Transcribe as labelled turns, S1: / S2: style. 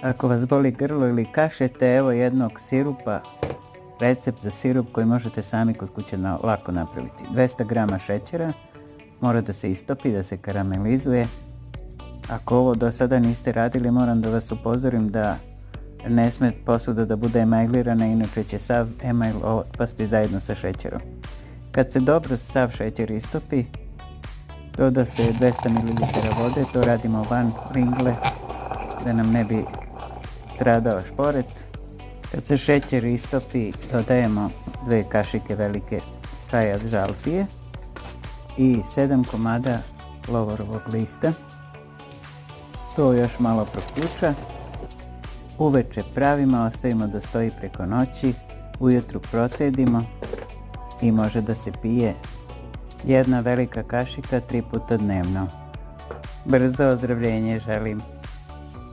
S1: Ako vas boli grlo ili kašljete, evo jednog sirupa, recept za sirup koji možete sami kod kuće lako napraviti. 200 grama šećera, mora da se istopi, da se karamelizuje. Ako ovo do sada niste radili, moram da vas upozorim da ne sme posuda da bude emajlirana, inače će sav emajl otpasti zajedno sa šećerom. Kad se dobro sav šećer istopi, doda se 200 ml vode, to radimo van ringle da nam ne bi stradao šporet. Kad se šećer istopi, dodajemo 2 kašike velike čaja žalfije i 7 komada lovorovog lista. To još malo prokuča. Uveče pravimo, ostavimo da stoji preko noći, ujutru procedimo i može da se pije 1 velika kašika 3 puta dnevno. Brzo ozdravljenje želim!